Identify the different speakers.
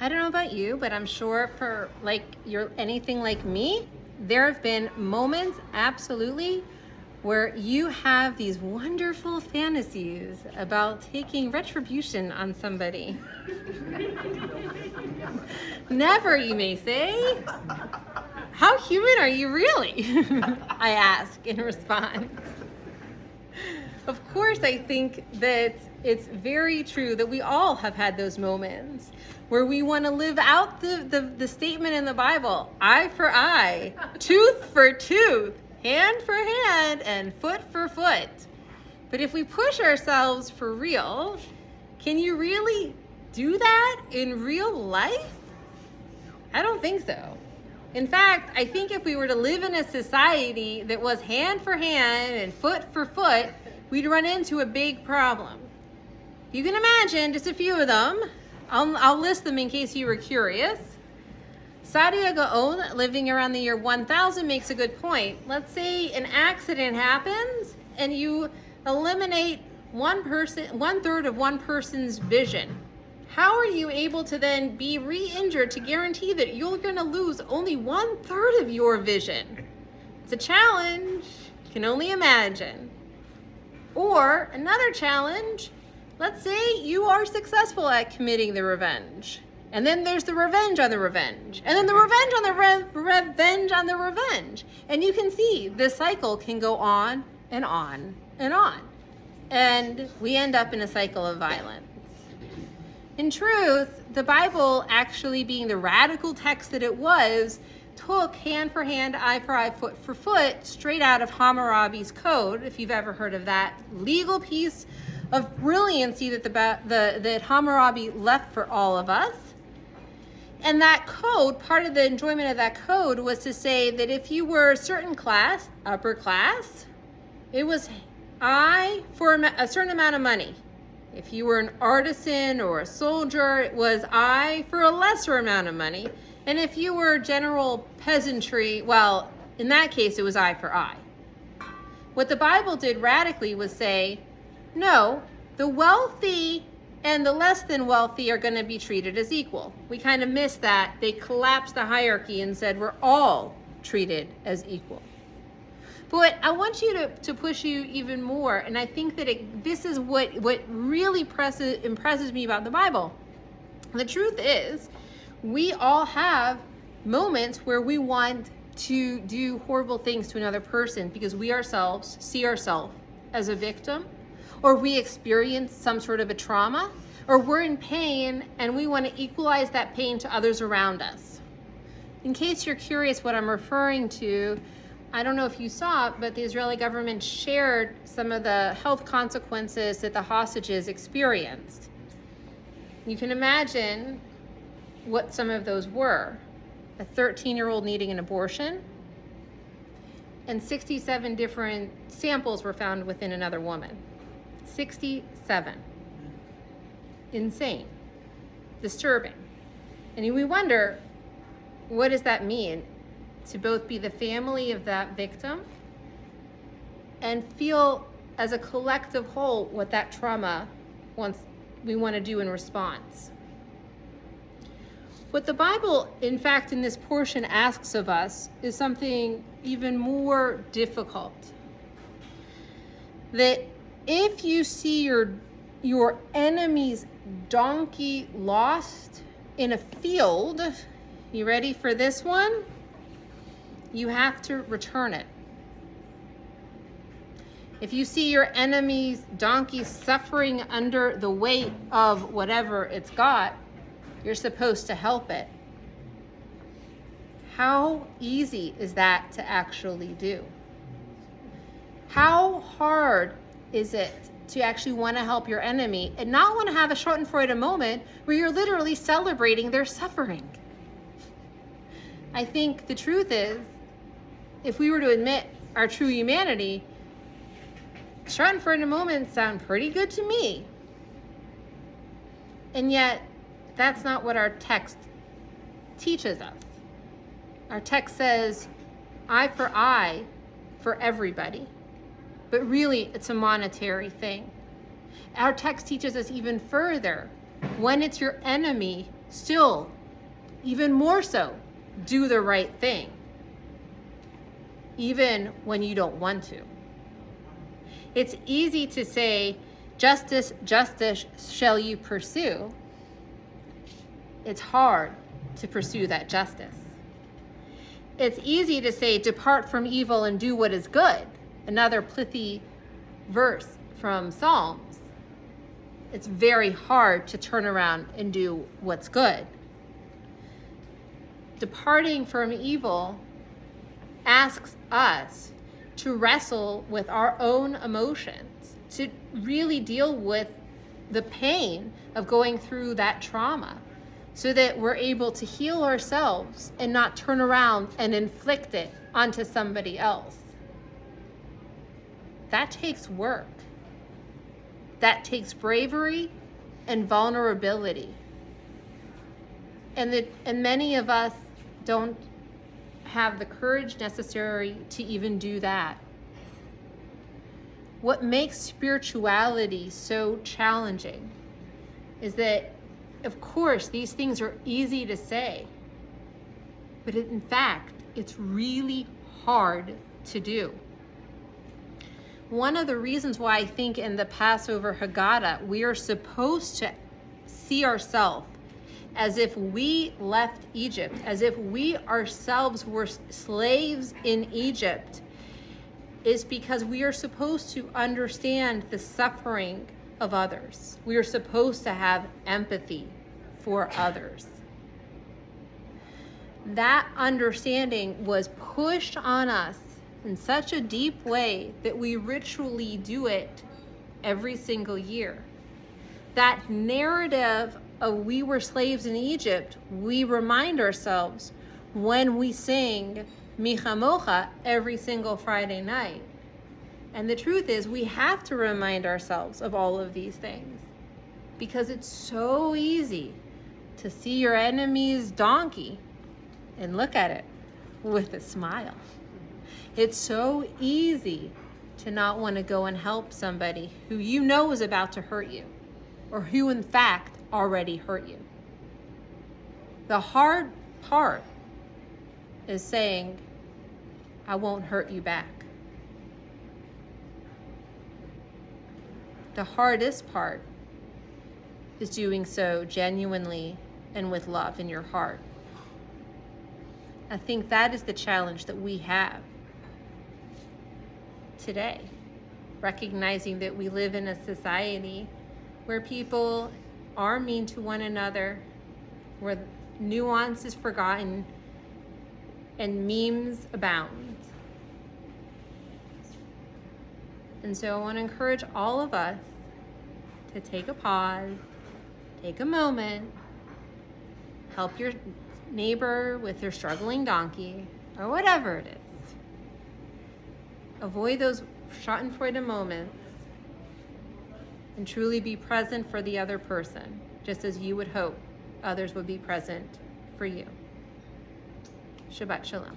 Speaker 1: I don't know about you, but I'm sure for you're anything like me, there have been moments absolutely where you have these wonderful fantasies about taking retribution on somebody. Never, you may say. How human are you really? I ask in response. Of course, I think that it's very true that we all have had those moments where we want to live out the statement in the Bible, eye for eye, tooth for tooth, hand for hand, and foot for foot. But if we push ourselves for real, can you really do that in real life? I don't think so. In fact, I think if we were to live in a society that was hand for hand and foot for foot, we'd run into a big problem. You can imagine just a few of them. I'll list them in case you were curious. Sadia Gaon, living around the year 1000, makes a good point. Let's say an accident happens and you eliminate one third of one person's vision. How are you able to then be re-injured to guarantee that you're going to lose only 1/3 of your vision? It's a challenge. Can only imagine. Or another challenge, let's say you are successful at committing the revenge. And then there's the revenge on the revenge. And then the revenge on the revenge on the revenge. And you can see this cycle can go on and on and on. And we end up in a cycle of violence. In truth, the Bible, actually being the radical text that it was, took hand for hand, eye for eye, foot for foot, straight out of Hammurabi's code, if you've ever heard of that legal piece of brilliancy that Hammurabi left for all of us. And that code, part of the enjoyment of that code was to say that if you were a certain class, upper class, it was I for a certain amount of money. If you were an artisan or a soldier, it was I for a lesser amount of money. And if you were general peasantry, well, in that case, it was eye for eye. What the Bible did radically was say, no, the wealthy and the less than wealthy are going to be treated as equal. We kind of missed that. They collapsed the hierarchy and said we're all treated as equal. But I want you to push you even more, and I think that this is what really impresses me about the Bible. The truth is, we all have moments where we want to do horrible things to another person because we ourselves see ourselves as a victim, or we experience some sort of a trauma, or we're in pain and we want to equalize that pain to others around us. In case you're curious what I'm referring to, I don't know if you saw it, but the Israeli government shared some of the health consequences that the hostages experienced. You can imagine what some of those were. A 13-year-old needing an abortion, and 67 different samples were found within another woman. 67. Insane. Disturbing. And we wonder, what does that mean? To both be the family of that victim and feel as a collective whole what that trauma we want to do in response. What the Bible, in fact, in this portion asks of us is something even more difficult. That if you see your enemy's donkey lost in a field, you ready for this one? You have to return it. If you see your enemy's donkey suffering under the weight of whatever it's got, you're supposed to help it. How easy is that to actually do? How hard is it to actually want to help your enemy and not want to have a Schadenfreude moment where you're literally celebrating their suffering? I think the truth is, if we were to admit our true humanity, Schadenfreude moments sound pretty good to me. And yet, that's not what our text teaches us. Our text says, eye for eye for everybody. But really, it's a monetary thing. Our text teaches us even further. When it's your enemy, still, even more so, do the right thing, even when you don't want to. It's easy to say, justice, justice shall you pursue. It's hard to pursue that justice. It's easy to say, depart from evil and do what is good. Another pithy verse from Psalms. It's very hard to turn around and do what's good. Departing from evil asks us to wrestle with our own emotions, to really deal with the pain of going through that trauma, so that we're able to heal ourselves and not turn around and inflict it onto somebody else. That takes work. That takes bravery and vulnerability. And many of us don't have the courage necessary to even do that. What makes spirituality so challenging is that, of course, these things are easy to say, but in fact, it's really hard to do. One of the reasons why I think in the Passover Haggadah, we are supposed to see ourselves as if we left Egypt, as if we ourselves were slaves in Egypt, is because we are supposed to understand the suffering of others. We are supposed to have empathy for others. That understanding was pushed on us in such a deep way that we ritually do it every single year. That narrative of we were slaves in Egypt, we remind ourselves when we sing Mi Chamocha every single Friday night. And the truth is, we have to remind ourselves of all of these things because it's so easy to see your enemy's donkey and look at it with a smile. It's so easy to not want to go and help somebody who you know is about to hurt you, or who in fact already hurt you. The hard part is saying, I won't hurt you back. The hardest part is doing so genuinely and with love in your heart. I think that is the challenge that we have today, recognizing that we live in a society where people are mean to one another, where nuance is forgotten, and memes abound. And so I want to encourage all of us to take a pause, take a moment, help your neighbor with their struggling donkey, or whatever it is. Avoid those Schadenfreude moments and truly be present for the other person, just as you would hope others would be present for you. Shabbat Shalom.